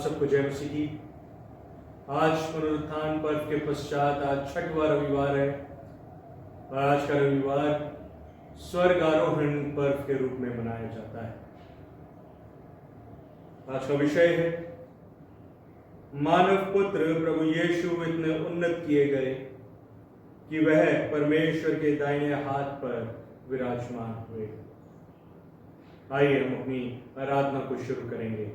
सबको जय मसीह की। आज पुनरुत्थान पर्व के पश्चात आज 6वां रविवार है और आज का रविवार स्वर्ग आरोहण पर्व के रूप में मनाया जाता है। आज का विषय है मानव पुत्र प्रभु यीशु इतने उन्नत किए गए कि वह परमेश्वर के दाहिने हाथ पर विराजमान हुए। आइए हम अपनी आराधना को शुरू करेंगे।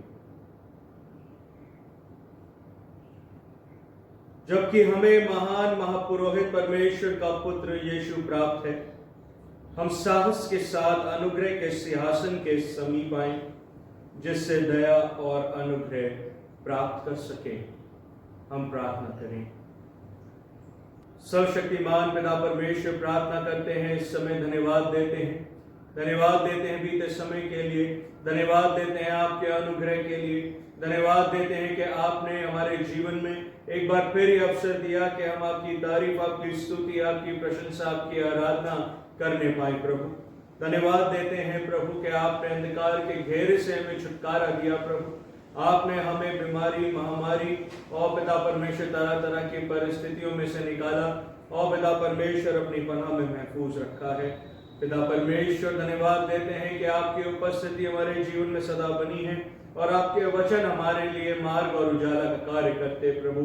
जबकि हमें महान महापुरोहित परमेश्वर का पुत्र यीशु प्राप्त है, हम साहस के साथ अनुग्रह के सिंहासन के समीप आए, जिससे दया और अनुग्रह प्राप्त कर सके। हम प्रार्थना करें। सर्वशक्तिमान पिता परमेश्वर, प्रार्थना करते हैं, इस समय धन्यवाद देते हैं बीते समय के लिए, धन्यवाद देते हैं आपके अनुग्रह के लिए, धन्यवाद देते हैं कि आपने हमारे जीवन में एक बार फिर ये अवसर दिया कि हम आपकी तारीफ, आपकी स्तुति, आपकी प्रशंसा, आपकी आराधना करने पाए। प्रभु धन्यवाद देते हैं प्रभु कि आपने अंधकार के घेरे से हमें छुटकारा दिया। प्रभु आपने हमें बीमारी, महामारी और पिता परमेश्वर तरह तरह की परिस्थितियों में से निकाला और पिता परमेश्वर अपनी पनाह में महफूज रखा है। पिता परमेश्वर धन्यवाद देते हैं कि आपकी उपस्थिति हमारे जीवन में सदा बनी है और आपके वचन हमारे लिए मार्ग और उजाला का कार्य करते। प्रभु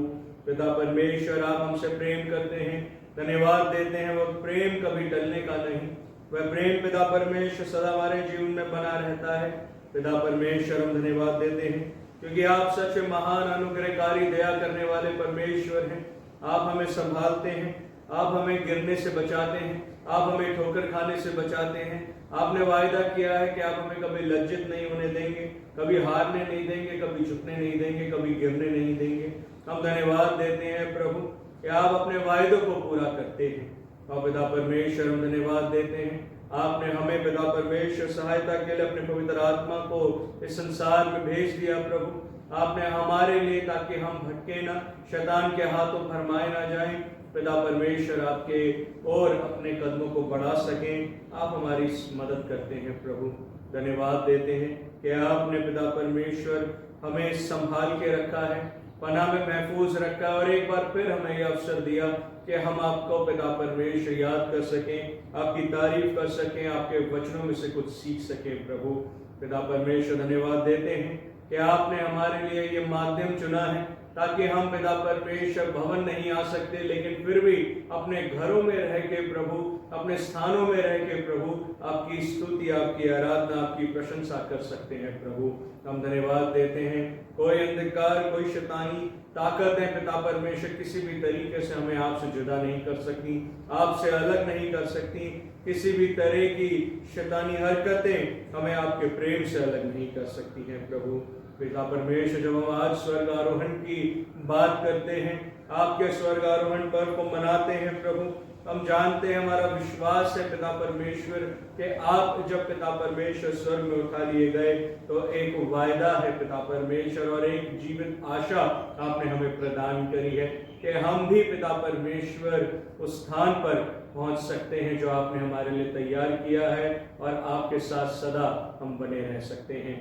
पिता परमेश्वर, आप हमसे प्रेम करते हैं, धन्यवाद देते हैं। वह प्रेम कभी टलने का नहीं, वह प्रेम पिता परमेश्वर सदा हमारे जीवन में बना रहता है। पिता परमेश्वर, हम धन्यवाद देते हैं क्योंकि आप सच महान अनुग्रहकारी दया करने वाले परमेश्वर हैं। आप हमें संभालते हैं, आप हमें गिरने से बचाते हैं, आप हमें ठोकर खाने से बचाते हैं। आपने वायदा किया है कि आप हमें कभी लज्जित नहीं होने देंगे, कभी हारने नहीं देंगे, कभी झुकने नहीं देंगे, कभी गिरने नहीं देंगे। हम धन्यवाद देते हैं प्रभु कि आप अपने वायदों को पूरा करते हैं। और पिता परमेश्वर, हम धन्यवाद देते हैं, आपने हमें पिता परमेश्वर सहायता के लिए अपने पवित्र आत्मा को इस संसार में भेज दिया। प्रभु आपने हमारे लिए, ताकि हम भटके ना, शैतान के हाथों फरमाए ना जाएं। पिता परमेश्वर, आपके और अपने कदमों को बढ़ा सकें, आप हमारी मदद करते हैं। प्रभु धन्यवाद देते हैं कि आपने पिता परमेश्वर हमें संभाल के रखा है, पनाह में महफूज रखा और एक बार फिर हमें यह अवसर दिया कि हम आपको पिता परमेश्वर याद कर सकें, आपकी तारीफ कर सकें, आपके वचनों में से कुछ सीख सकें। प्रभु पिता परमेश्वर, धन्यवाद देते हैं कि आपने हमारे लिए ये माध्यम चुना है, ताकि हम पिता परमेश्वर भवन नहीं आ सकते, लेकिन फिर भी अपने घरों में रह के प्रभु, अपने स्थानों में रह के प्रभु आपकी स्तुति, आपकी आराधना, आपकी प्रशंसा कर सकते हैं। प्रभु हम धन्यवाद देते हैं, कोई अंधकार, कोई शैतानी ताकतें पिता परमेश्वर किसी भी तरीके से हमें आपसे जुदा नहीं कर सकती, आपसे अलग नहीं कर सकती। किसी भी तरह की शैतानी हरकतें हमें आपके प्रेम से अलग नहीं कर सकती हैं। प्रभु पिता परमेश्वर, जब हम आज स्वर्ग आरोहण की बात करते हैं, आपके स्वर्ग आरोहण पर्व को मनाते हैं प्रभु, हम जानते हैं, हमारा विश्वास है पिता परमेश्वर कि आप जब पिता परमेश्वर स्वर्ग में उठा लिए गए तो एक वायदा है पिता परमेश्वर और एक जीवित आशा आपने हमें प्रदान करी है कि हम भी पिता परमेश्वर उस स्थान पर पहुंच सकते हैं जो आपने हमारे लिए तैयार किया है और आपके साथ सदा हम बने रह सकते हैं।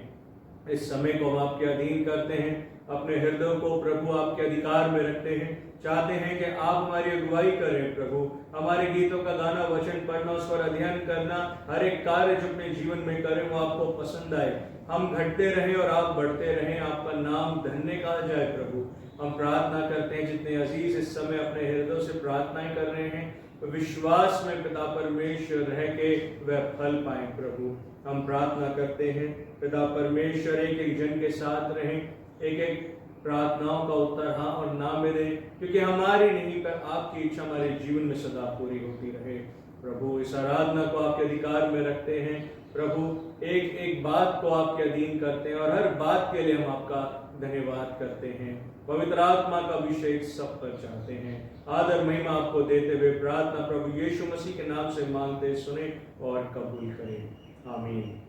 इस समय को हम आपके अधीन करते हैं, अपने हृदय को प्रभु आपके अधिकार में रखते हैं, चाहते हैं कि आप हमारी अगुवाई करें। प्रभु हमारे गीतों का गाना, वचन पढ़ना, उस पर अध्ययन करना, हर एक कार्य जो अपने जीवन में करें वो आपको पसंद आए। हम घटते रहें और आप बढ़ते रहें, आपका नाम धन्य कहा जाए। प्रभु हम प्रार्थना करते हैं, जितने अजीज इस समय अपने हृदय से प्रार्थनाएं कर रहे हैं, विश्वास में पिता परमेश्वर रह के वह फल पाएं। प्रभु हम प्रार्थना करते हैं पिता परमेश्वर, एक एक जन के साथ रहें, एक एक प्रार्थनाओं का उत्तर हाँ और ना में दें, क्योंकि हमारी नहीं पर आपकी इच्छा हमारे जीवन में सदा पूरी होती रहे। प्रभु इस आराधना को आपके अधिकार में रखते हैं। प्रभु एक एक बात को आपके अधीन करते हैं और हर बात के लिए हम आपका धन्यवाद करते हैं। पवित्र आत्मा का अभिषेक सब पर चाहते हैं। आदर महिमा आपको देते हुए प्रार्थना प्रभु यीशु मसीह के नाम से मांगते, सुने और कबूल करें। आमीन।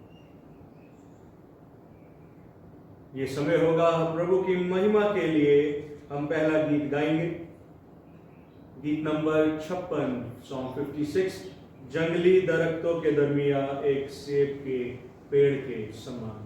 ये समय होगा प्रभु की महिमा के लिए हम पहला गीत गाएंगे, गीत नंबर 56, सॉन्ग 56, जंगली दरख्तों के दरमिया एक सेब के पेड़ के समान।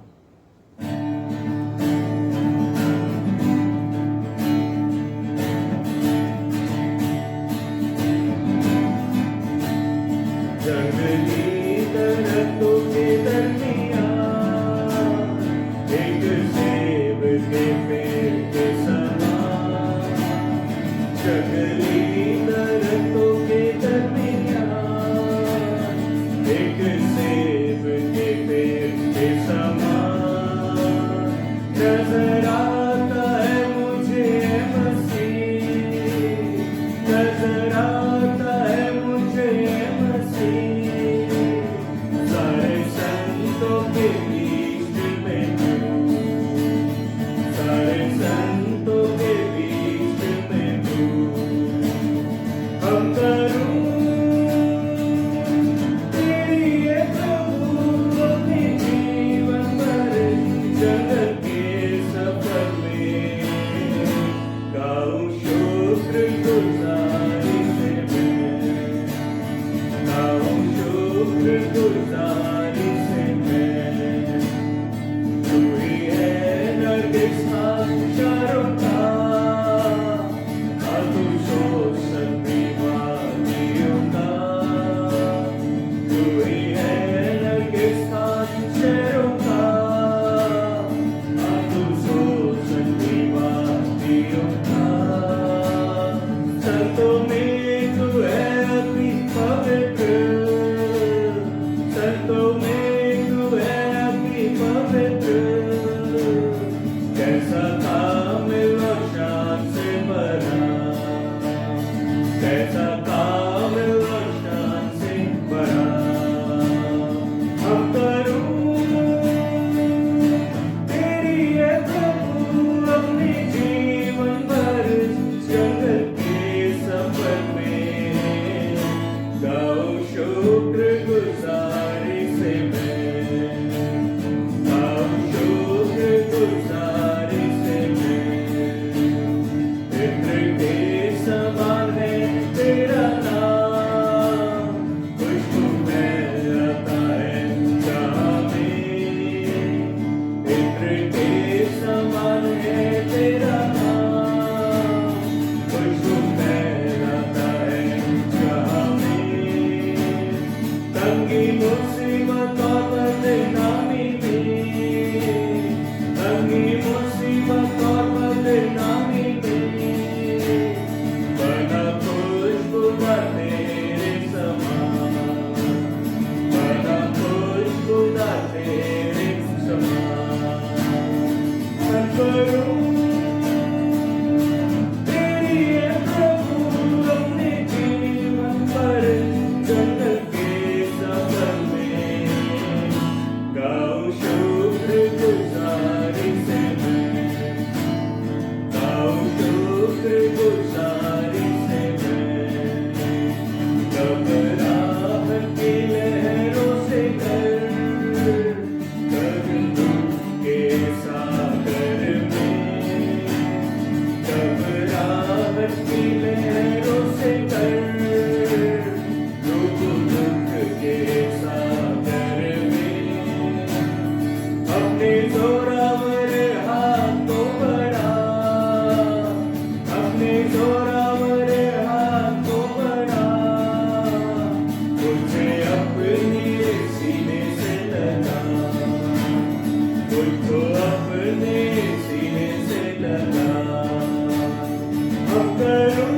अब करूं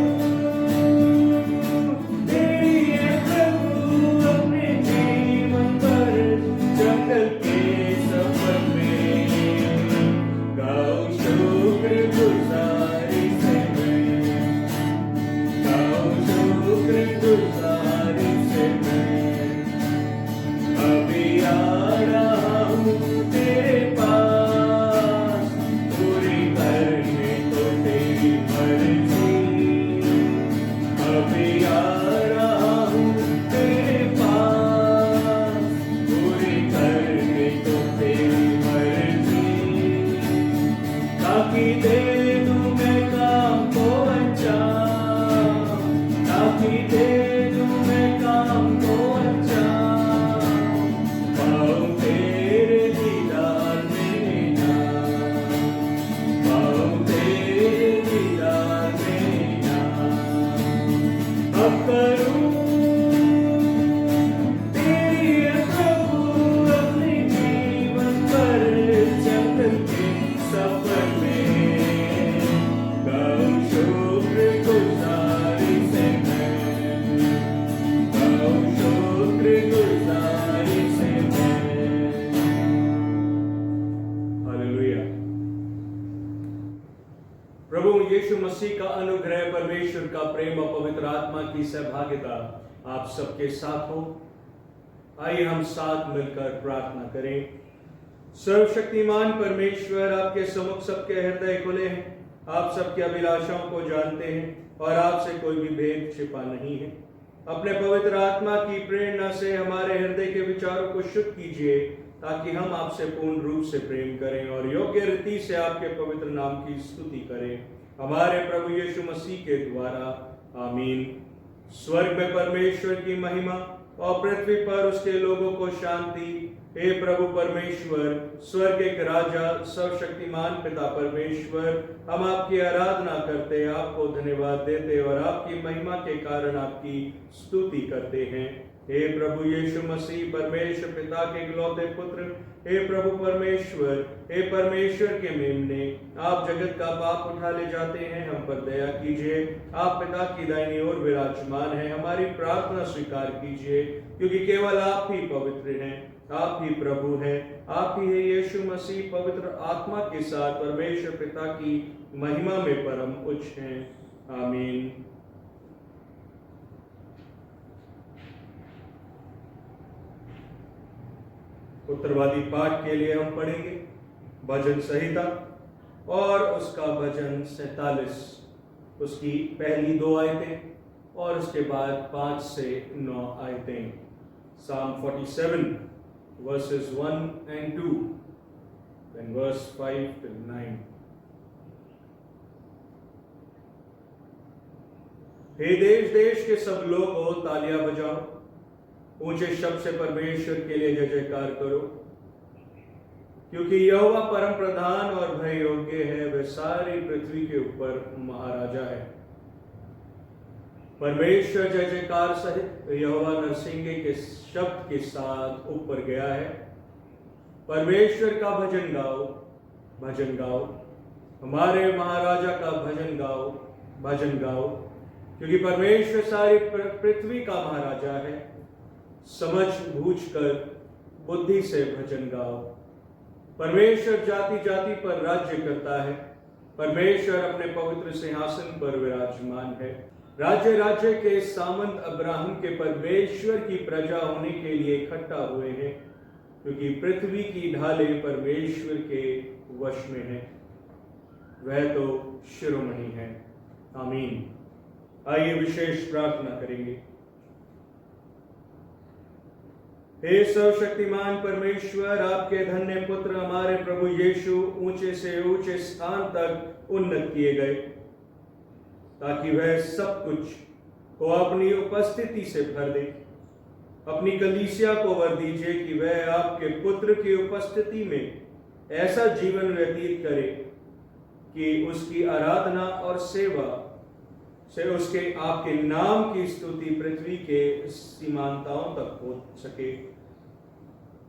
तेरी है प्रभु अपने जीवन पर जंगल के सफर में, गाऊं शुक्रगुजारी से मैं, गाऊं शुक्रगुजारी से मैं। अभी आ रहा हूँ तेरे पास, पूरी करने तो तेरी मर्जी। अभी आ रहा हूँ तेरे पास, पूरी करने तो तेरी मर्जी। ताकि दे दूं मैं काम को अंजाम, ताकि दे दूं मैं काम को अंजाम। पाऊं तेरे दीदार में नाम, पाऊं तेरे दीदार में नाम। अब करूं तेरी है प्रभु अपने जीवन पर जंगल के सफर में, गाऊं शुक्रगुजारी से मैं, गाऊं शुक्रगुजारी से मैं। हालेलुया। प्रभु यीशु मसीह का अनुग्रह, परमेश्वर का प्रेम और पवित्र आत्मा की सहभागिता आप सबके साथ हो। आइए हम साथ मिलकर प्रार्थना करें। सर्वशक्तिमान परमेश्वर, आपके सम्मुख सबके हृदय खुले हैं, आप सबकी अभिलाषाओं को जानते हैं और आपसे कोई भी भेद छिपा नहीं है। अपने पवित्र आत्मा की प्रेरणा से हमारे हृदय के विचारों को शुद्ध कीजिए, ताकि हम आपसे पूर्ण रूप से प्रेम करें और योग्य रीति से आपके पवित्र नाम की स्तुति करें, हमारे प्रभु यीशु मसीह के द्वारा। आमीन। स्वर्ग में परमेश्वर की महिमा और पृथ्वी पर उसके लोगों को शांति। हे प्रभु परमेश्वर, स्वर्ग के राजा, सर्वशक्तिमान पिता परमेश्वर, हम आपकी आराधना करते, आपको धन्यवाद देते और आपकी महिमा के कारण आपकी स्तुति करते हैं। हे प्रभु यीशु मसीह, परमेश्वर पिता के इकलौते पुत्र, हे प्रभु परमेश्वर, हे परमेश्वर के मेमने, आप जगत का पाप उठा ले जाते हैं, हम पर दया कीजिए। आप पिता की दाहिनी ओर विराजमान हैं, हमारी प्रार्थना स्वीकार कीजिए, क्योंकि केवल आप ही पवित्र हैं, आप ही प्रभु हैं, आप ही है यीशु मसीह पवित्र आत्मा के साथ परमेश्वर पिता की महिमा में परम उच्च हैं। आमीन। उत्तरवादी पाठ के लिए हम पढ़ेंगे भजन संहिता और उसका भजन 47, उसकी पहली 2 आयतें और उसके बाद 5 से 9 आयतें। Psalm 47 verses 1 and 2, then verse 5 till 9. हे देश देश के सब लोगों, तालियां बजाओ, ऊंचे शब्द से परमेश्वर के लिए जय जयकार करो, क्योंकि यहोवा परम प्रधान और भय योग्य है, वह सारी पृथ्वी के ऊपर महाराजा है। परमेश्वर जय जयकार सहित यहोवा नरसिंगे के शब्द के साथ ऊपर गया है। परमेश्वर का भजन गाओ, भजन गाओ, हमारे महाराजा का भजन गाओ, भजन गाओ, क्योंकि परमेश्वर सारी पृथ्वी का महाराजा है। समझ बूझ कर बुद्धि से भजन गाओ। परमेश्वर जाति जाति पर राज्य करता है, परमेश्वर अपने पवित्र सिंहासन पर विराजमान है। राज्य राज्य के सामंत अब्राहम के परमेश्वर की प्रजा होने के लिए इकट्ठा हुए हैं, क्योंकि पृथ्वी की ढालें परमेश्वर के वश में है, वह तो शिरोमणि है। आमीन। आइए विशेष प्रार्थना करेंगे। हे सर्वशक्तिमान परमेश्वर, आपके धन्य पुत्र हमारे प्रभु यीशु ऊंचे से ऊंचे स्थान तक उन्नत किए गए, ताकि वह सब कुछ को अपनी उपस्थिति से भर दे। अपनी कलीसिया को वर दीजिए कि वह आपके पुत्र की उपस्थिति में ऐसा जीवन व्यतीत करे कि उसकी आराधना और सेवा से उसके आपके नाम की स्तुति पृथ्वी के सीमांताओं तक हो सके।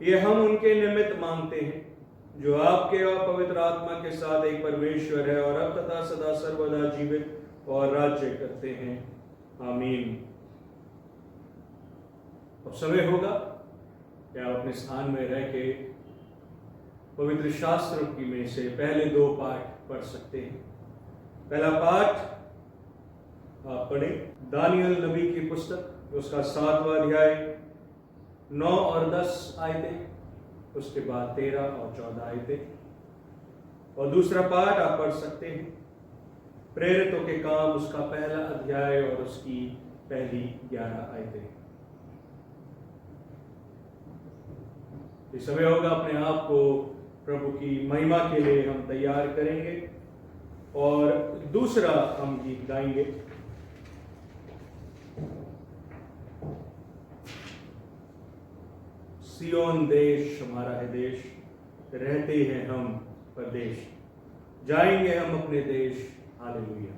ये हम उनके निमित्त मांगते हैं, जो आपके और पवित्र आत्मा के साथ एक परमेश्वर है और अब तथा सदा सर्वदा जीवित और राज्य करते हैं। आमीन। अब समय होगा कि आप अपने स्थान में रह के पवित्र शास्त्रों की में से पहले 2 पाठ पढ़ सकते हैं। पहला पाठ आप पढ़े दानियल नबी की पुस्तक, उसका 7वां अध्याय 9 और 10 आयतें, उसके बाद 13 और 14 आयतें। और दूसरा पाठ आप पढ़ सकते हैं प्रेरितों के काम, उसका पहला अध्याय और उसकी पहली 11 आयतें। इस समय होगा अपने आप को प्रभु की महिमा के लिए हम तैयार करेंगे और दूसरा हम गीत गाएंगे। सियोन देश हमारा है देश, रहते हैं हम परदेश, जाएंगे हम अपने देश। हालेलुया।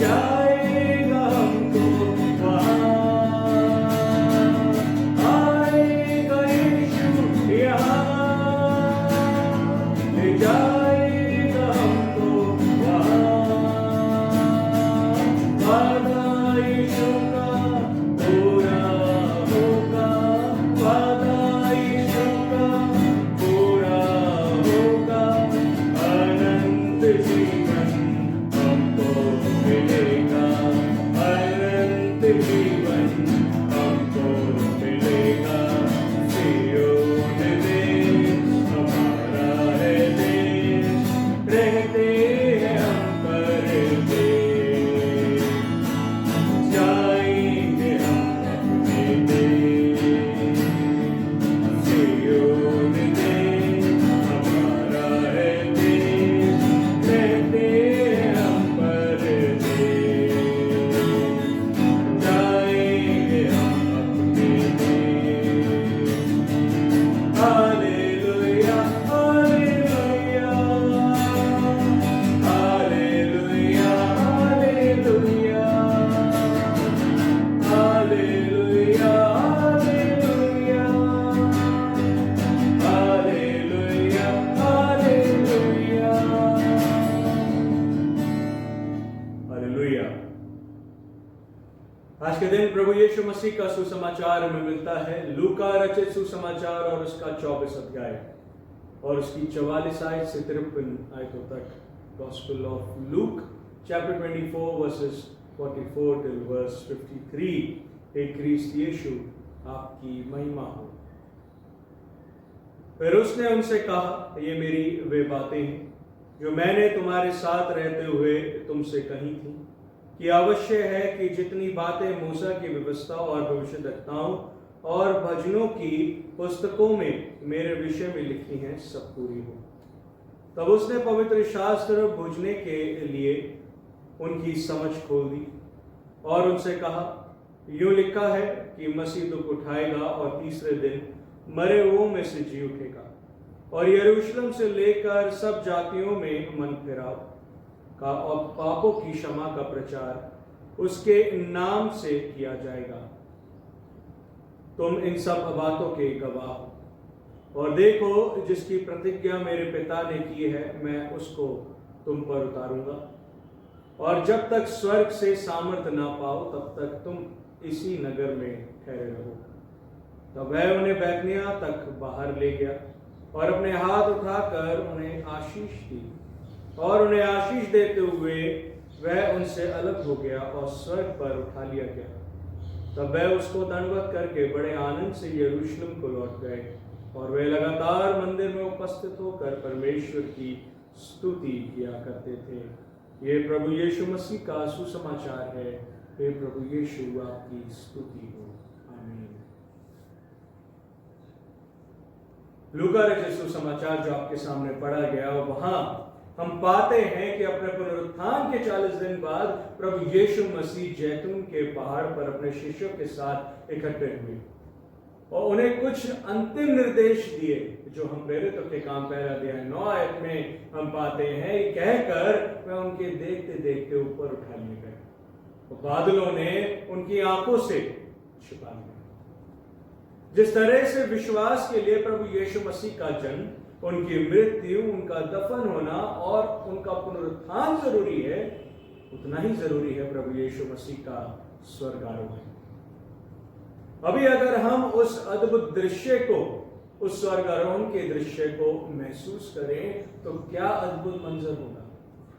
जाएगा हमको वहाँ, आएगा यीशु यहाँ, ले जाएगा हमको वहाँ, वादा यीशु का पूरा होगा, वादा यीशु का पूरा होगा, अनंत जीवन हमको मिलेगा, अनंत जीवन हमको मिलेगा। सियोन देश हमारा है देश, रहते हैं हम परदेश, जाएंगे हम अपने देश। सियोन देश हमारा है देश, रहते हैं हम परदेश, जाएंगे हम अपने देश। Hallelujah hallelujah hallelujah hallelujah hallelujah hallelujah hallelujah hallelujah. आज के दिन प्रभु यीशु मसीह का सुसमाचार हमें मिलता है लूका रचित सुसमाचार और उसका 24 अध्याय और उसकी 44 आयत से 53 आयतों तक। Gospel of Luke chapter 24 verses 44 till verse 53। हे क्रिस्त यीशु आपकी महिमा हो। फिर उसने उनसे कहा, ये मेरी वे बातें हैं जो मैंने तुम्हारे साथ रहते हुए तुमसे कही थी कि अवश्य है कि जितनी बातें मूसा की व्यवस्था और भविष्यद्वक्ताओं और भजनों की पुस्तकों में मेरे विषय में लिखी हैं सब पूरी हो। तब उसने पवित्र शास्त्र बूझने के लिए उनकी समझ खोल दी और उनसे कहा, यूं लिखा है कि मसीह दुख उठाएगा और तीसरे दिन मरे हुओं में से जी उठेगा और यरूशलेम से लेकर सब जातियों में मन फिराव का और पापों की क्षमा का प्रचार उसके नाम से किया जाएगा। तुम इन सब बातों के गवाह हो। और देखो, जिसकी प्रतिज्ञा मेरे पिता ने की है मैं उसको तुम पर उतारूंगा, और जब तक स्वर्ग से सामर्थ्य ना पाओ तब तक तुम इसी नगर में ठहरे रहो। तब वह उन्हें बैतनिय्याह तक बाहर ले गया और अपने हाथ उठाकर उन्हें आशीष दी, और उन्हें आशीष देते हुए वह उनसे अलग हो गया और स्वर्ग पर उठा लिया गया। तब वह उसको दंडवत करके बड़े आनंद से यरूशलेम को लौट गए और वे लगातार मंदिर में उपस्थित होकर परमेश्वर की स्तुति किया करते थे। ये प्रभु यीशु मसीह का सुसमाचार है। हे प्रभु यीशु आपकी स्तुति हो। आमीन। लूका रचित सुसमाचार जो आपके सामने पढ़ा गया और वहां हम पाते हैं कि अपने पुनरुत्थान के 40 दिन बाद प्रभु यीशु मसीह जैतून के पहाड़ पर अपने शिष्यों के साथ इकट्ठे हुए और उन्हें कुछ अंतिम निर्देश दिए जो हम प्रेरितों के काम पहला अध्याय 9 आयत में हम पाते हैं। कहकर वह उनके देखते देखते ऊपर उठा लिए गए और बादलों ने उनकी आंखों से छिपा लिया। जिस तरह से विश्वास के लिए प्रभु यीशु मसीह का जन्म, उनकी मृत्यु, उनका दफन होना और उनका पुनरुत्थान जरूरी है, उतना ही जरूरी है प्रभु यीशु मसीह का स्वर्गारोहण। अभी अगर हम उस अद्भुत दृश्य को, उस स्वर्गारोहण के दृश्य को महसूस करें तो क्या अद्भुत मंजर होगा।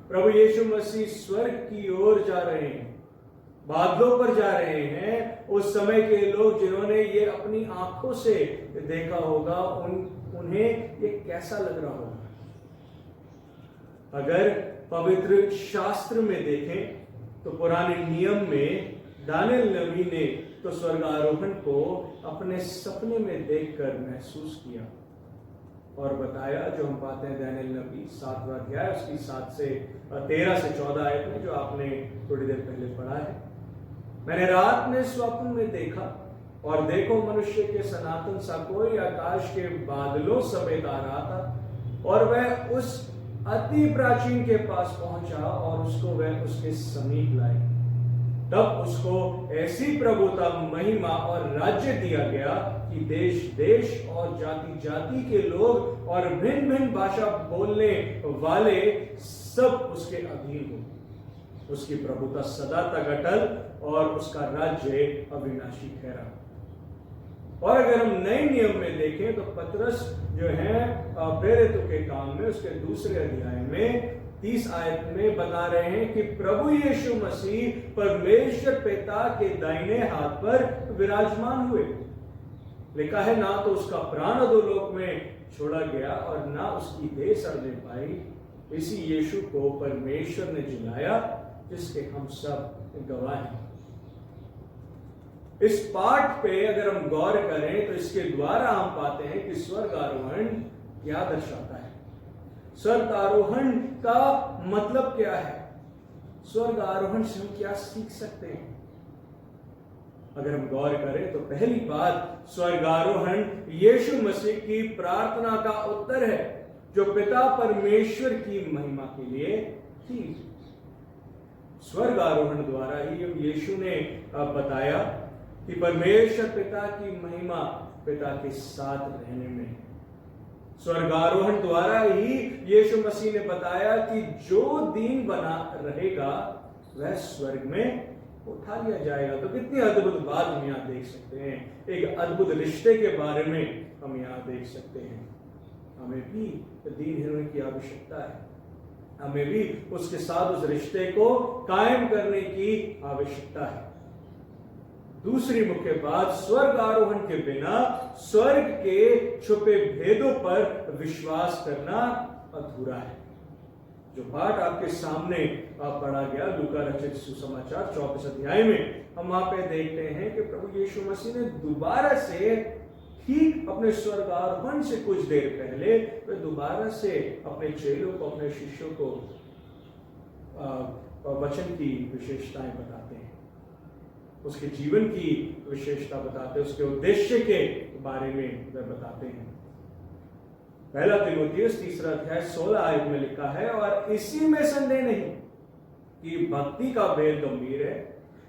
प्रभु यीशु मसीह स्वर्ग की ओर जा रहे हैं, बादलों पर जा रहे हैं। उस समय के लोग जिन्होंने ये अपनी आंखों से देखा होगा, उन्हें ये कैसा लग रहा होगा। अगर पवित्र शास्त्र में देखें तो पुराने नियम में दानियल नबी ने तो स्वर्गारोहण को अपने सपने में देखकर महसूस किया और बताया, जो हम पाते हैं दानियल नबी 7वां अध्याय उसकी 13 से 14 आयत में, जो आपने थोड़ी देर पहले पढ़ा है। मैंने रात में स्वप्न में देखा और देखो, मनुष्य के सनातन सा कोई आकाश के बादलों समेत आ रहा था और वह उस अति प्राचीन के पास पहुंचा और उसको वह उसके समीप लाए। तब उसको ऐसी प्रभुता, महिमा और राज्य दिया गया कि देश देश और जाति जाति के लोग और भिन्न भिन्न भाषा बोलने वाले सब उसके अधीन हो। उसकी प्रभुता सदा तक अटल और उसका राज्य अविनाशी ठहरा। और अगर हम नए नियम में देखें तो पतरस जो है प्रेरितों के काम में उसके दूसरे अध्याय में 30 आयत में बता रहे हैं कि प्रभु यीशु मसीह परमेश्वर पिता के दाहिने हाथ पर विराजमान हुए। लिखा है, ना तो उसका प्राण अधोलोक में छोड़ा गया और ना उसकी देह सड़ने पाई। इसी यीशु को परमेश्वर ने जिलाया, जिसके हम सब गवाह हैं। इस पाठ पे अगर हम गौर करें तो इसके द्वारा हम पाते हैं कि स्वर्ग आरोहण क्या दर्शाता है। स्वर्ग आरोहण का मतलब क्या है? स्वर्ग आरोहण से हम क्या सीख सकते हैं? अगर हम गौर करें तो पहली बात, स्वर्ग आरोहण यीशु मसीह की प्रार्थना का उत्तर है जो पिता परमेश्वर की महिमा के लिए थी। स्वर्ग आरोहण द्वारा ही यीशु ने बताया कि परमेश्वर पिता की महिमा पिता के साथ रहने में। स्वर्गारोहण द्वारा ही यीशु मसीह ने बताया कि जो दीन बना रहेगा वह स्वर्ग में उठा लिया जाएगा। तो कितनी अद्भुत बात हम यहाँ देख सकते हैं। एक अद्भुत रिश्ते के बारे में हम यहाँ देख सकते हैं। हमें भी दीन होने की आवश्यकता है। हमें भी उसके साथ उस रिश्ते को कायम करने की आवश्यकता है। दूसरी मुख्य बात, स्वर्ग आरोहण के बिना स्वर्ग के छुपे भेदों पर विश्वास करना अधूरा है। जो पाठ आपके सामने पढ़ा गया लूका रचित सुसमाचार 34 अध्याय में, हम वहां पे देखते हैं कि प्रभु यीशु मसीह ने दोबारा से ठीक अपने स्वर्ग आरोहण से कुछ देर पहले वे दोबारा से अपने चेलों को, अपने शिष्यों को वचन की विशेषताएं बताते हैं, उसके जीवन की विशेषता बताते हैं, उसके उद्देश्य के बारे में वह बताते हैं। पहला तीमुथियुस 3 अध्याय 16 आयत में लिखा है, और इसी में संदेह नहीं कि भक्ति का भेद गंभीर है,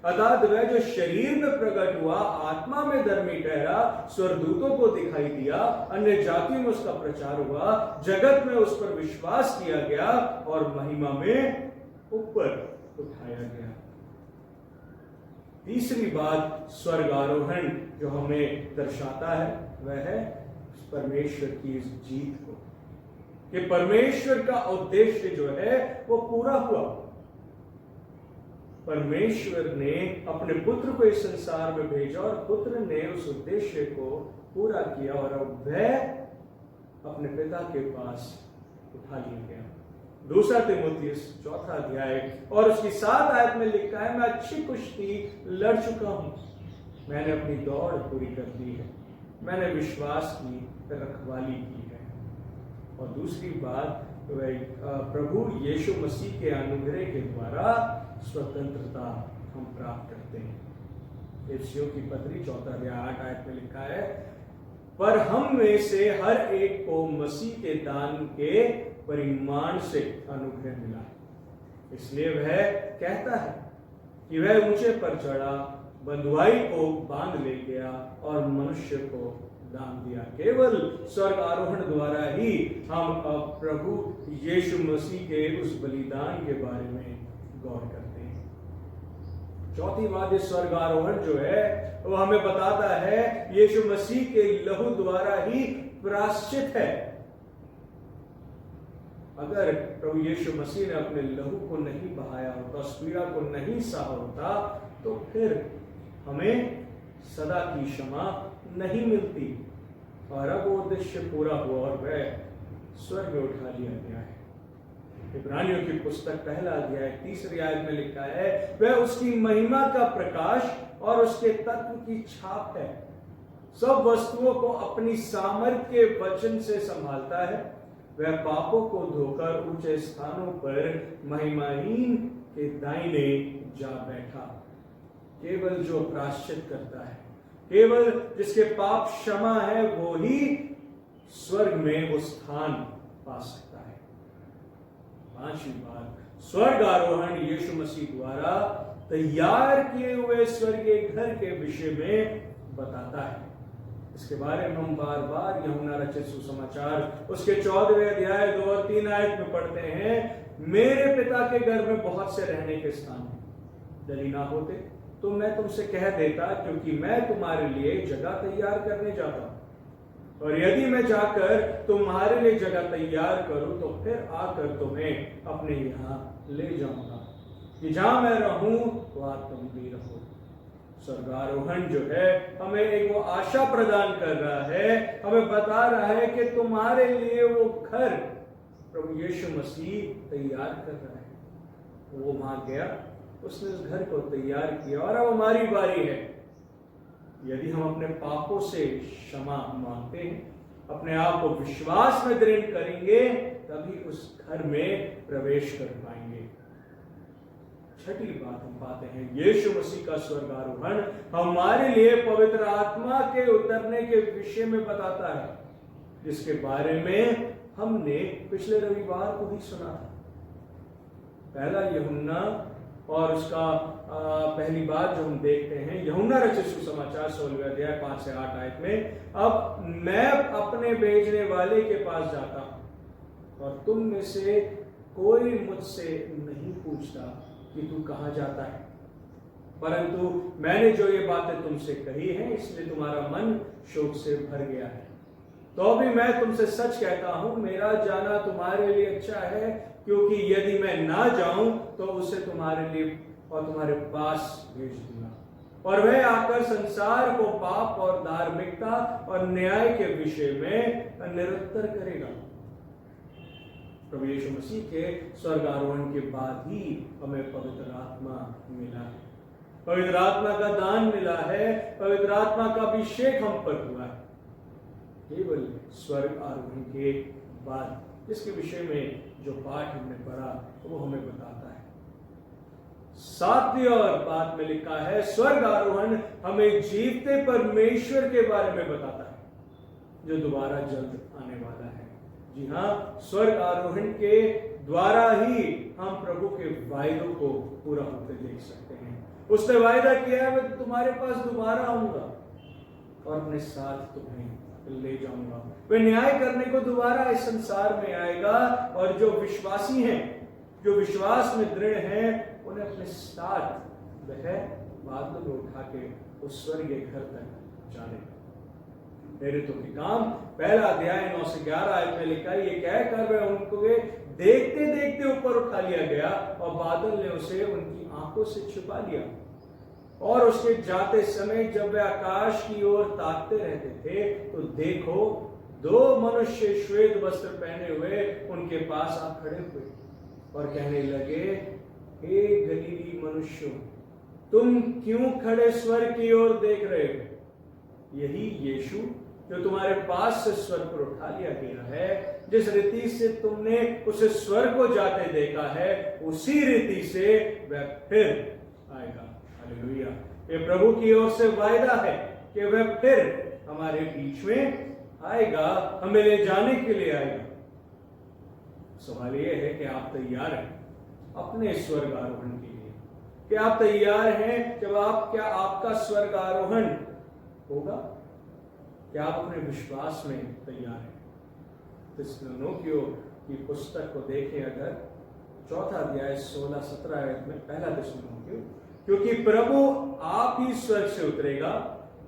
अर्थात वह जो शरीर में प्रकट हुआ, आत्मा में धर्मी ठहरा, स्वर्गदूतों को दिखाई दिया, अन्य जातियों में उसका प्रचार हुआ, जगत में उस पर विश्वास किया गया और महिमा में ऊपर उठाया गया। तीसरी बात, स्वर्ग आरोहण जो हमें दर्शाता है वह है परमेश्वर की इस जीत को, कि परमेश्वर का उद्देश्य जो है वो पूरा हुआ। परमेश्वर ने अपने पुत्र को इस संसार में भेजा और पुत्र ने उस उद्देश्य को पूरा किया और अब वह अपने पिता के पास उठा लिया गया। दूसरा तीमुथियुस 4 अध्याय और उसकी 7 आयत में लिखा है, मैं अच्छी कुश्ती लड़ चुका हूं, मैंने अपनी दौड़ पूरी कर दी है, मैंने विश्वास की रखवाली की है। और दूसरी बात, प्रभु यीशु मसीह के अनुग्रह के द्वारा स्वतंत्रता हम प्राप्त करते हैं। इफिसियों की पत्री 4 अध्याय 8 आयत में लिखा है, पर हम में से हर एक को मसीह के दान के परिमाण से अनुग्रह मिला, इसलिए वह कहता है कि वह ऊंचे पर चढ़ा, बंधुआई को बांध ले गया और मनुष्य को दान दिया। केवल स्वर्ग आरोहण द्वारा ही हम प्रभु यीशु मसीह के उस बलिदान के बारे में गौर करते हैं। चौथी बात, इस स्वर्ग आरोहण जो है वो हमें बताता है यीशु मसीह के लहू द्वारा ही प्रायश्चित है। अगर प्रभु यीशु मसीह ने अपने लहू को नहीं बहाया होता, उस पीड़ा को नहीं सहा होता, तो फिर हमें सदा की क्षमा नहीं मिलती। और अब वो उद्देश्य पूरा हुआ और वह स्वर्ग में उठा लिया गया है। इब्रानियों की पुस्तक 1 अध्याय 3 आयत में लिखा है, वह उसकी महिमा का प्रकाश और उसके तत्व की छाप है, सब वस्तुओं को अपनी सामर्थ्य के वचन से संभालता है, वह पापों को धोकर ऊंचे स्थानों पर महिमाहीन के दाहिने जा बैठा। केवल जो प्रायश्चित करता है, केवल जिसके पाप क्षमा है, वो ही स्वर्ग में वो स्थान पा सकता है। 5वीं बात स्वर्ग आरोहण यीशु मसीह द्वारा तैयार किए हुए स्वर्गीय घर के विषय में बताता है। इसके बारे में हम बार बार यूहन्ना रचित सुसमाचार उसके 14वें अध्याय 2 और 3 आयत में पढ़ते हैं, मेरे पिता के घर में बहुत से रहने के स्थान हैं, यदि ना होते तो मैं तुमसे कह देता, क्योंकि मैं तुम्हारे लिए जगह तैयार करने जाता हूं। और यदि मैं जाकर तुम्हारे लिए जगह तैयार करूं तो फिर आकर तुम्हें अपने यहां ले जाऊंगा, कि जहां मैं रहूं वहां तुम भी रहो। स्वर्गारोहण जो है हमें एक वो आशा प्रदान कर रहा है, हमें बता रहा है कि तुम्हारे लिए वो घर प्रभु यीशु मसीह तैयार कर रहा है। वो वहां गया, उसने उस घर को तैयार किया और अब हमारी बारी है। यदि हम अपने पापों से क्षमा मांगते हैं, अपने आप को विश्वास में दृढ़ करेंगे, तभी उस घर में प्रवेश कर पाएंगे। छठी बात हम पाते हैं, यीशु मसीह का स्वर्गारोहण हमारे लिए पवित्र आत्मा के उतरने के विषय में बताता है, जिसके बारे में हमने पिछले रविवार को ही सुना था। पहला यूहन्ना और उसका पहली बात जो हम देखते हैं, यूहन्ना रचित सुसमाचार 16वें अध्याय 5 से 8 आयत में, अब मैं अपने भेजने वाले के पास जाता हूं और तुम में से कोई मुझसे नहीं पूछता कि तू कहां जाता है, परंतु मैंने जो ये बातें तुमसे कही हैं इसलिए तुम्हारा मन शोक से भर गया है। तो भी मैं तुमसे सच कहता हूं, मेरा जाना तुम्हारे लिए अच्छा है, क्योंकि यदि मैं ना जाऊं तो उसे तुम्हारे लिए और तुम्हारे पास भेज दूंगा, और वह आकर संसार को पाप और धार्मिकता और न्याय के विषय में निरुत्तर करेगा। प्रभु यीशु मसीह के स्वर्गारोहण के बाद ही हमें पवित्र आत्मा मिला है, पवित्र आत्मा का दान मिला है, पवित्र आत्मा का अभिषेक हम पर हुआ है केवल स्वर्ग आरोहण के बाद, जिसके विषय में जो पाठ हमने पढ़ा वो हमें बताता है। 7वीं और बात में लिखा है, स्वर्ग आरोहण हमें जीवते परमेश्वर के बारे में बताता है, जो दोबारा जल्द आने वाला है। जी हाँ, स्वर्ग आरोहण के द्वारा ही हम प्रभु के वायदों को पूरा होते देख सकते हैं। उसने वायदा किया है, मैं तुम्हारे पास दोबारा आऊंगा और अपने साथ तुम्हें ले जाऊंगा। वह न्याय करने को दोबारा इस संसार में आएगा, और जो विश्वासी हैं, जो विश्वास में दृढ़ हैं, उन्हें अपने साथ वह बादलों में उठा के उस स्वर्गीय घर तक जाने। प्रेरितों के काम पहला अध्याय 9 से 11 आयत में लिखा है, ये कहकर वह उनको देखते देखते ऊपर उठा लिया गया और बादल ने उसे उनकी आंखों से छिपा लिया। और उसके जाते समय जब वे आकाश की ओर ताकते रहते थे, तो देखो 2 मनुष्य श्वेत वस्त्र पहने हुए उनके पास आ खड़े हुए और कहने लगे, हे गलीली मनुष्यों, तुम क्यों खड़े स्वर्ग की ओर देख रहे हो? यही यीशु जो तुम्हारे पास से स्वर्ग पर उठा लिया गया है, जिस रीति से तुमने उसे स्वर्ग को जाते देखा है, उसी रीति से वह फिर आएगा। हालेलुया। ये प्रभु की ओर से वायदा है कि वह फिर हमारे बीच में आएगा, हमें ले जाने के लिए आएगा। सवाल यह है कि आप तैयार हैं अपने स्वर्ग आरोहण के लिए? क्या आप तैयार हैं? जब क्या आपका स्वर्ग आरोहण होगा, क्या आप अपने विश्वास में तैयार हैं? थिस्सलुनीकियों की पुस्तक को देखें अगर, 4 अध्याय 16-17 आयत में, पहला थिस्सलुनीकियों, क्योंकि प्रभु आप ही स्वर्ग से उतरेगा,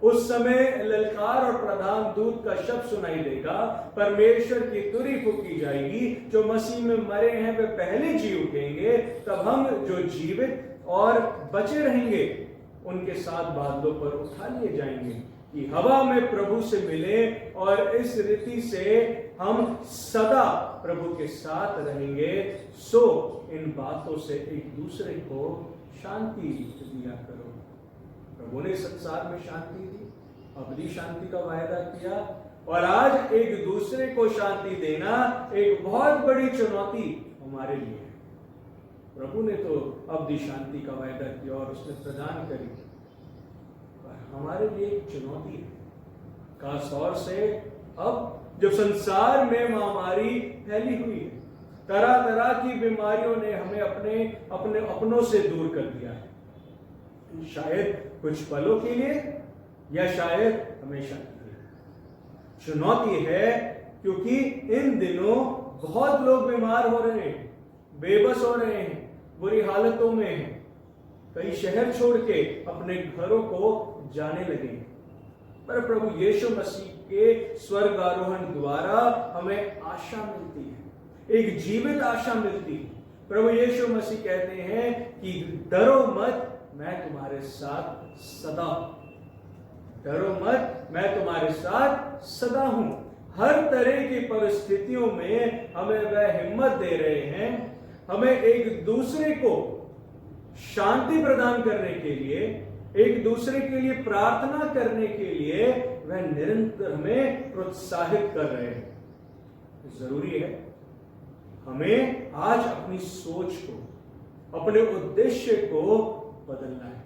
उस समय ललकार और प्रधान दूत का शब्द सुनाई देगा, परमेश्वर की तुरही फूंकी जाएगी, जो मसीह में मरे हैं वे पहले जी उठेंगे, तब हम जो जीवित और बचे रहेंगे उनके साथ बादलों पर उठा लिए जाएंगे कि हवा में प्रभु से मिले, और इस रीति से हम सदा प्रभु के साथ रहेंगे। सो इन बातों से एक दूसरे को शांति दिया करो। प्रभु ने संसार में शांति दी, अबदी शांति का वायदा किया, और आज एक दूसरे को शांति देना एक बहुत बड़ी चुनौती हमारे लिए है। प्रभु ने तो अबदी शांति का वायदा किया और उसने प्रदान करी, पर हमारे लिए एक चुनौती है, खास तौर से अब जब संसार में महामारी फैली हुई है, तरह तरह की बीमारियों ने हमें अपने अपने अपनों से दूर कर दिया है, शायद कुछ पलों के लिए या शायद हमेशा के लिए। चुनौती है क्योंकि इन दिनों बहुत लोग बीमार हो रहे हैं, बेबस हो रहे हैं, बुरी हालतों में हैं, कई शहर छोड़ के अपने घरों को जाने लगे। पर प्रभु यीशु मसीह के स्वर्ग आरोहण द्वारा हमें आशा मिलती है, एक जीवित आशा मिलती है। प्रभु यीशु मसीह कहते हैं कि डरो मत, मैं तुम्हारे साथ सदा हूं। डरो मत, मैं तुम्हारे साथ सदा हूं। हर तरह की परिस्थितियों में हमें वह हिम्मत दे रहे हैं, हमें एक दूसरे को शांति प्रदान करने के लिए, एक दूसरे के लिए प्रार्थना करने के लिए वह निरंतर हमें प्रोत्साहित कर रहे हैं। जरूरी है हमें आज अपनी सोच को, अपने उद्देश्य को बदलना है।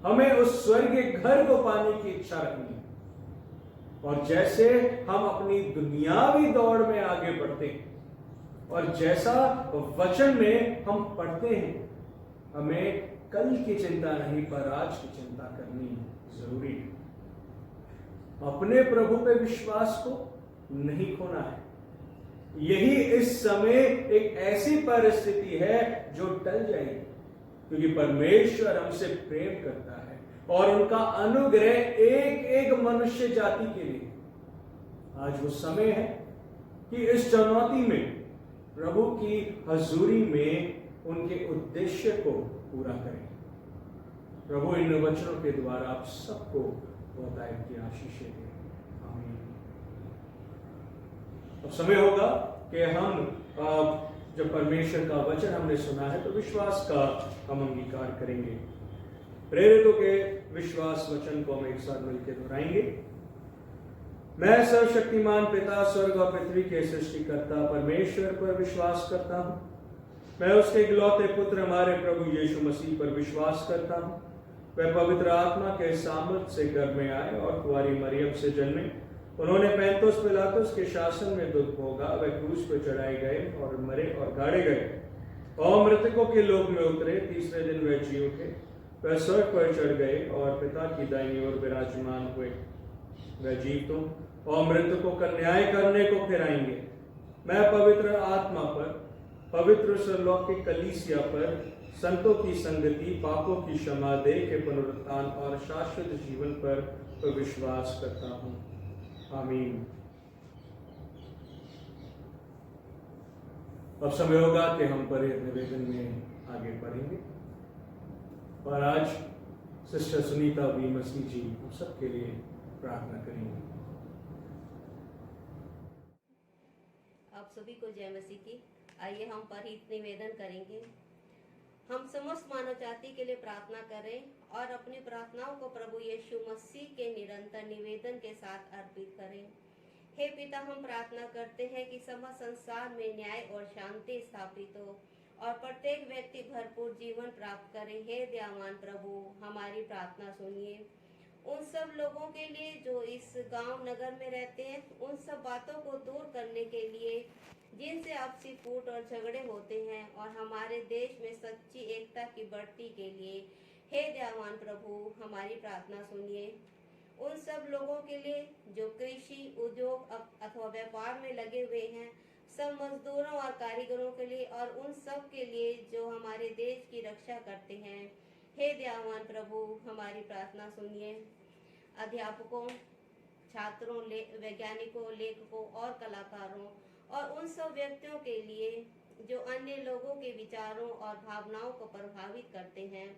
हमें उस स्वर्गीय घर को पाने की इच्छा रखनी है। और जैसे हम अपनी दुनियावी दौड़ में आगे बढ़ते हैं और जैसा वचन में हम पढ़ते हैं, हमें कल की चिंता नहीं पर आज की चिंता करनी जरूरी है। अपने प्रभु पे विश्वास को नहीं खोना है। यही इस समय एक ऐसी परिस्थिति है जो टल जाएगी, क्योंकि परमेश्वर हमसे प्रेम करता है और उनका अनुग्रह एक एक मनुष्य जाति के लिए। आज वो समय है कि इस चुनौती में प्रभु की हजूरी में उनके उद्देश्य को पूरा करें। प्रभु इन वचनों के द्वारा आप सबको बहुतायत की आशीषें दें। आमीन। अब समय होगा कि हम जब परमेश्वर का वचन हमने सुना है तो विश्वास का हम अंगीकार करेंगे। प्रेरितों के विश्वास वचन को हम एक साथ मिलकर दोहराएंगे। मैं सर्वशक्तिमान पिता, स्वर्ग और पृथ्वी के सृष्टिकर्ता परमेश्वर पर विश्वास करता हूँ। मैं उसके इकलौते पुत्र हमारे प्रभु यीशु मसीह पर विश्वास करता हूँ। वह पवित्र आत्मा के सामर्थ्य से गर्भ में आए और कुंवारी मरियम से जन्मे। उन्होंने पैंतुस पिलातुस के शासन में दुख भोगा। वह क्रूस पर चढ़ाए गए और मरे और गाड़े गए और मृतकों के लोक में उतरे। तीसरे दिन वह जी उठे। वह स्वर्ग पर चढ़ गए और पिता की दाहिनी ओर विराजमान हुए। वह जीवतों और मृतकों का न्याय करने को फिर आएंगे। मैं पवित्र आत्मा पर, पवित्र सर्वलौकिक कलीसिया पर, संतों की संगति, पापों की क्षमा, देह के पुनरुत्थान और शाश्वत जीवन पर विश्वास करता हूँ। आमीन। अब समय होगा कि हम परे निवेदन में आगे बढ़ेंगे और आज सिस्टर सुनीता वी मसीह जी हम सबके लिए प्रार्थना करेंगे। आप सभी को जय मसीह की। आइए हम परिहित निवेदन करेंगे। हम समस्त मानव जाति के लिए प्रार्थना करें और अपनी प्रार्थनाओं को प्रभु यीशु मसीह के निरंतर निवेदन के साथ अर्पित करें। हे पिता, हम प्रार्थना करते हैं कि समस्त संसार में न्याय और शांति स्थापित हो और प्रत्येक व्यक्ति भरपूर जीवन प्राप्त करे। हे दयावान प्रभु, हमारी प्रार्थना सुनिए। उन सब लोगों के लिए जो इस गांव नगर में रहते हैं, उन सब बातों को दूर करने के लिए जिनसे आपसी फूट और झगड़े होते हैं, और हमारे देश में सच्ची एकता की बढ़ती के लिए हे दयावान प्रभु, हमारी प्रार्थना सुनिए। उन सब लोगों के लिए जो कृषि, उद्योग अथवा व्यापार में लगे हुए हैं, सब मजदूरों और कारीगरों के लिए, और उन सब के लिए जो हमारे देश की रक्षा करते हैं, हे दयावान प्रभु, हमारी प्रार्थना सुनिए। अध्यापकों, छात्रों, वैज्ञानिकों, लेखकों और कलाकारों और उन सब व्यक्तियों के लिए जो अन्य लोगों के विचारों और भावनाओं को प्रभावित करते हैं,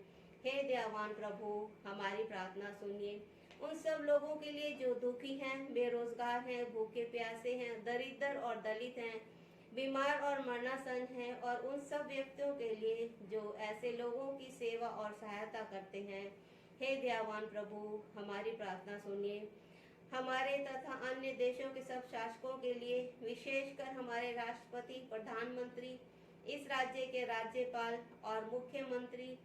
हे दयावान प्रभु, हमारी प्रार्थना सुनिए। उन सब लोगों के लिए जो दुखी हैं, बेरोजगार हैं, भूखे प्यासे हैं, दरिद्र और दलित हैं, बीमार और मरणासन हैं, और उन सब व्यक्तियों के लिए जो ऐसे लोगों की सेवा और सहायता करते हैं, हे दयावान प्रभु, हमारी प्रार्थना सुनिए। हमारे तथा अन्य देशों के सब शासकों के लिए, विशेषकर हमारे राष्ट्रपति, प्रधानमंत्री, इस राज्य के राज्यपाल और मुख्यमंत्री,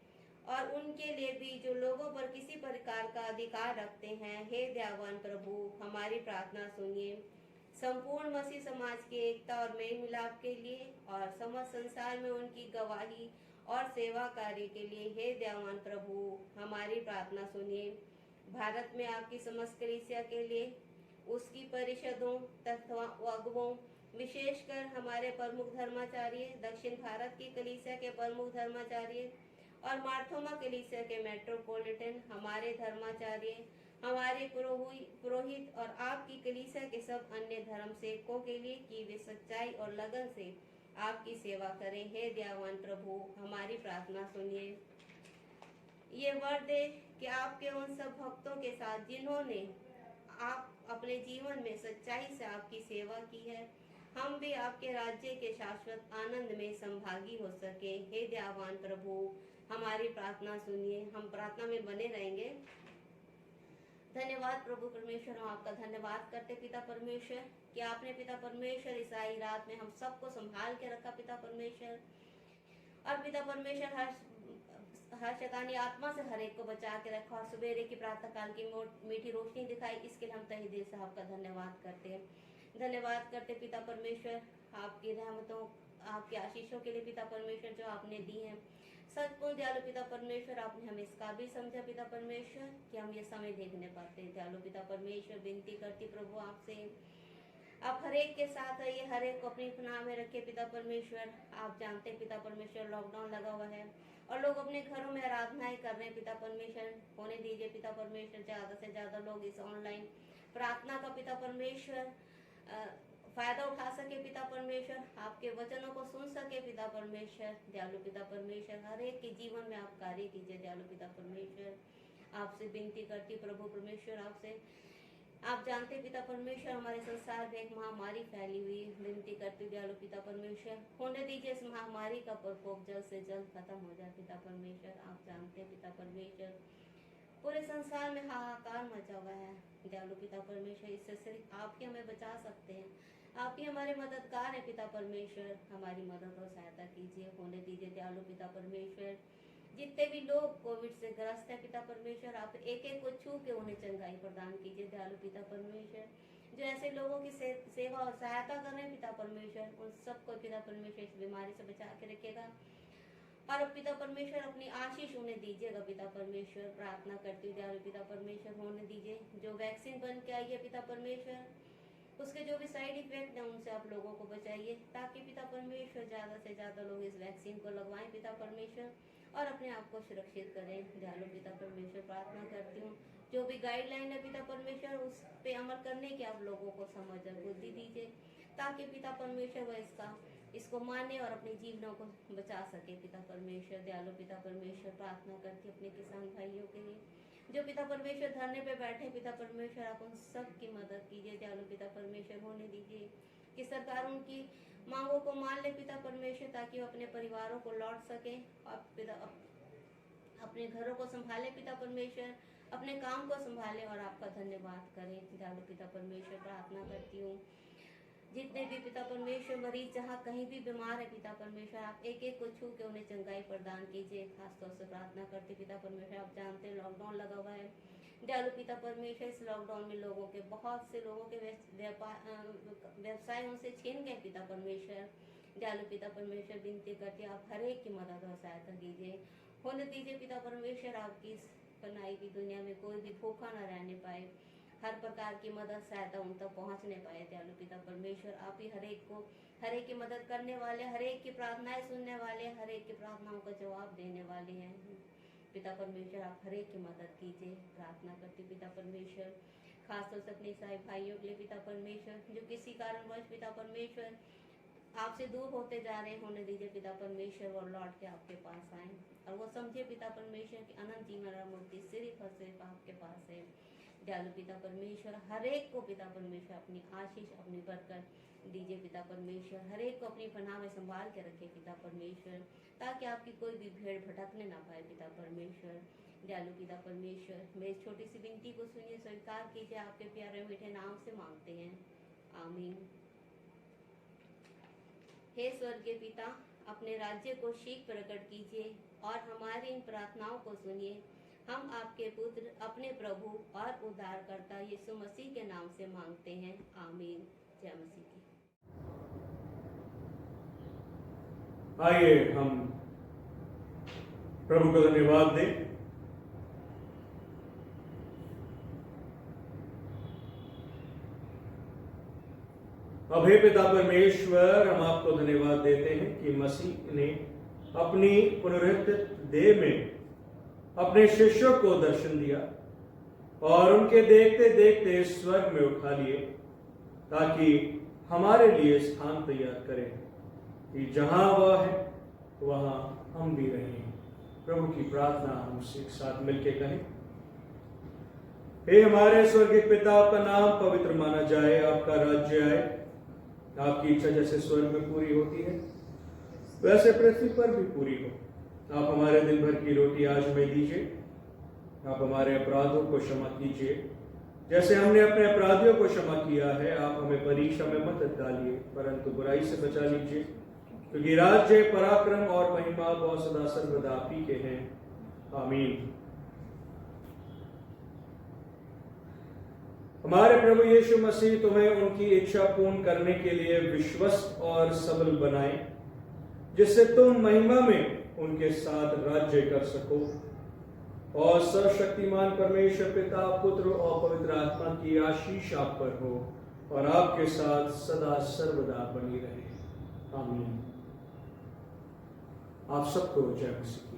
और उनके लिए भी जो लोगों पर किसी प्रकार का अधिकार रखते हैं, हे दयावान प्रभु, हमारी प्रार्थना सुनिए। संपूर्ण मसीह समाज की एकता और मेल मिलाप के लिए और समस्त संसार में उनकी गवाही और सेवा कार्य के लिए हे दयावान प्रभु हमारी प्रार्थना सुनिए। भारत में आपकी समस्त कलीसिया के लिए, उसकी परिषदों तथा अगुवों, विशेषकर हमारे प्रमुख धर्माचार्य, दक्षिण भारत की कलीसिया के प्रमुख धर्माचार्य और मार्थोमा कलीसिया के मेट्रोपॉलिटन हमारे धर्माचार्य, हमारे पुरोहित और आपकी कलीसिया के सब अन्य धर्म सेवकों के लिए कि वे सच्चाई और लगन से आपकी सेवा करें। हे दयावान प्रभु हमारी प्रार्थना सुनिए। ये वर दे कि आपके उन सब भक्तों के साथ जिन्होंने आप अपने जीवन में सच्चाई से आपकी सेवा की है, हम भी आपके राज्य के शाश्वत आनंद में संभागी हो सके। हे दयावान प्रभु हमारी प्रार्थना सुनिए। हम प्रार्थना में बने रहेंगे। धन्यवाद प्रभु परमेश्वर, हम आपका धन्यवाद करते पिता परमेश्वर कि आपने पिता परमेश्वर इस आई रात में हम सबको संभाल के रखा पिता परमेश्वर। और पिता परमेश्वर हर शैतानी आत्मा से हर एक को बचा के रखा और सवेरे की प्रातः काल की मीठी रोशनी दिखाई, इसके लिए हम तहे दिल से आपका धन्यवाद करते हैं। धन्यवाद करते पिता परमेश्वर आपकी रहमतों, आपके आशीषों के लिए पिता परमेश्वर जो आपने दी हैं। सचमुच दयालु पिता परमेश्वर आपने हमें इस काबिल समझा पिता परमेश्वर कि हम ये समय देखने पाते हैं। दयालु पिता परमेश्वर विनती करती प्रभु आपसे, आप हर एक के साथ रहिए, हर एक को अपनी पनाह में रखिए पिता परमेश्वर। आप जानते हैं पिता परमेश्वर लॉकडाउन लगा हुआ है और लोग अपने घरों में आराधनाएं कर रहे हैं पिता परमेश्वर। होने दीजिए पिता परमेश्वर ज्यादा से ज्यादा लोग इस ऑनलाइन प्रार्थना का पिता परमेश्वर फायदा उठा सके पिता परमेश्वर, आपके वचनों को सुन सके पिता परमेश्वर। दयालु पिता परमेश्वर हर एक के जीवन में आप कार्य कीजिए दयालु पिता परमेश्वर। आपसे विनती करती प्रभु परमेश्वर आपसे, आप जानते पिता परमेश्वर हमारे संसार में एक महामारी फैली हुई है। विनती करती दयालु पिता परमेश्वर होने दीजिए इस महामारी का प्रकोप जल्द से जल्द खत्म हो जाए पिता परमेश्वर। आप जानते पिता परमेश्वर पूरे संसार में हाहाकार मचा हुआ है दयालु पिता परमेश्वर, इससे सिर्फ आप ही हमें बचा सकते हैं। आप ही हमारे मददगार है पिता परमेश्वर, हमारी मदद और सहायता कीजिए। होने दीजिए दयालु पिता परमेश्वर जितने भी लोग कोविड से ग्रस्त है पिता परमेश्वर, आप एक एक को छू के उन्हें चंगाई प्रदान कीजिए दयालु पिता परमेश्वर। जो ऐसे लोगों की सेवा और सहायता कर रहे हैं पिता परमेश्वर, उन सबको पिता परमेश्वर इस बीमारी से बचा के रखेगा और पिता परमेश्वर अपनी आशीष उन्हें दीजिएगा पिता परमेश्वर। प्रार्थना करती हूँ दयालु पिता परमेश्वर होने दीजिए जो वैक्सीन बन के आई है पिता परमेश्वर, उसके जो भी साइड इफेक्ट हैं उनसे आप लोगों को बचाइए ताकि पिता परमेश्वर ज्यादा से ज्यादा लोग इस वैक्सीन को लगवाएं पिता परमेश्वर और अपने आप को सुरक्षित करें दयालु पिता परमेश्वर। प्रार्थना करती हूँ जो भी गाइडलाइन है पिता परमेश्वर उस पे अमल करने की आप लोगों को समझ और बुद्धि दीजिए ताकि पिता परमेश्वर वह इसको माने और अपने जीवनों को बचा सके पिता परमेश्वर। दयालु पिता परमेश्वर प्रार्थना करती अपने किसान भाइयों के लिए जो पिता परमेश्वर धरने पे बैठे पिता परमेश्वर, आप उन सब की मदद कीजिए दयालु पिता परमेश्वर। होने दीजिए कि सरकार उनकी मांगों को मान ले पिता परमेश्वर ताकि वो अपने परिवारों को लौट सके और पिता अपने घरों को संभाले पिता परमेश्वर, अपने काम को संभाले और आपका धन्यवाद करें दयालु पिता परमेश्वर। प्रार्थना करती हूँ जितने भी पिता परमेश्वर मरीज जहाँ कहीं भी बीमार है पिता परमेश्वर, आप एक एक को छू के उन्हें चंगाई प्रदान कीजिए। खासतौर से प्रार्थना करते पिता परमेश्वर, आप जानते हैं लॉकडाउन लगा हुआ है दयालु पिता परमेश्वर। इस लॉकडाउन में लोगों के बहुत से लोगों के व्यवसाय उनसे छीन गए पिता परमेश्वर। दयालु पिता परमेश्वर विनती करती आप हर एक की मदद और सहायता कीजिए। होने दीजिए पिता परमेश्वर आपकी बनाई हुई दुनिया में कोई भी भूखा न रहने पाए, हर प्रकार की मदद सहायता उन तक पहुंचने पाए दयालु पिता परमेश्वर। आप ही हर एक की मदद करने वाले, हर एक की प्रार्थनाएं सुनने वाले, हर एक की प्रार्थनाओं का जवाब देने वाले हैं पिता परमेश्वर। आप हर एक की मदद कीजिए। प्रार्थना करती पिता परमेश्वर खासतौर से अपने ईसाई भाइयों के लिए पिता परमेश्वर जो किसी कारणवश पिता परमेश्वर आपसे दूर होते जा रहे हैं। होने दीजिए पिता परमेश्वर और लौट के आपके पास आए और वो समझे पिता परमेश्वर की अनंत जीवन और मूर्ति सिर्फ और सिर्फ आपके पास है दयालु पिता परमेश्वर। हर एक को पिता परमेश्वर अपनी आशीष अपनी बरकत दीजिए पिता परमेश्वर। हर एक को अपनी पनाह में संभाल के रखे पिता परमेश्वर ताकि आपकी कोई भी भेड़ भटकने ना पाए पिता परमेश्वर। दयालु पिता परमेश्वर मेरी छोटी सी विनती को सुनिए, स्वीकार कीजिए, आपके प्यारे मीठे नाम से मांगते हैं, आमीन। हे स्वर्गीय पिता, अपने राज्य को शीघ्र प्रकट कीजिए और हमारी इन प्रार्थनाओं को सुनिए। हम आपके पुत्र अपने प्रभु और उद्धारकर्ता यीशु मसीह के नाम से मांगते हैं, आमीन। जय मसीह की। आइए हम प्रभु को धन्यवाद दें। अब हे पिता परमेश्वर, हम आपको धन्यवाद देते हैं कि मसीह ने अपनी पुनरुत्थित देह में अपने शिष्यों को दर्शन दिया और उनके देखते देखते स्वर्ग में उठा लिए, ताकि हमारे लिए स्थान तैयार करें कि जहां वह है वहां हम भी रहें। प्रभु की प्रार्थना हम एक साथ मिलकर करें। हे हमारे स्वर्गीय पिता, आपका नाम पवित्र माना जाए, आपका राज्य आए, आपकी इच्छा जैसे स्वर्ग में पूरी होती है वैसे पृथ्वी पर भी पूरी हो। आप हमारे दिन भर की रोटी आज हमें दीजिए। आप हमारे अपराधों को क्षमा कीजिए जैसे हमने अपने अपराधियों को क्षमा किया है। आप हमें परीक्षा में मत डालिए, परंतु बुराई से बचा लीजिए, क्योंकि राज्य, पराक्रम और महिमा और सदा सर्वदा आप ही के हैं। आमीन। हमारे प्रभु यीशु मसीह तुम्हें उनकी इच्छा पूर्ण करने के लिए विश्वस्त और सबल बनाए, जिससे तुम महिमा में उनके साथ राज्य कर सको। और सर्वशक्तिमान परमेश्वर पिता, पुत्र और पवित्र आत्मा की आशीष आप पर हो और आपके साथ सदा सर्वदा बनी रहे। आमीन। आप सबको जय मसीह।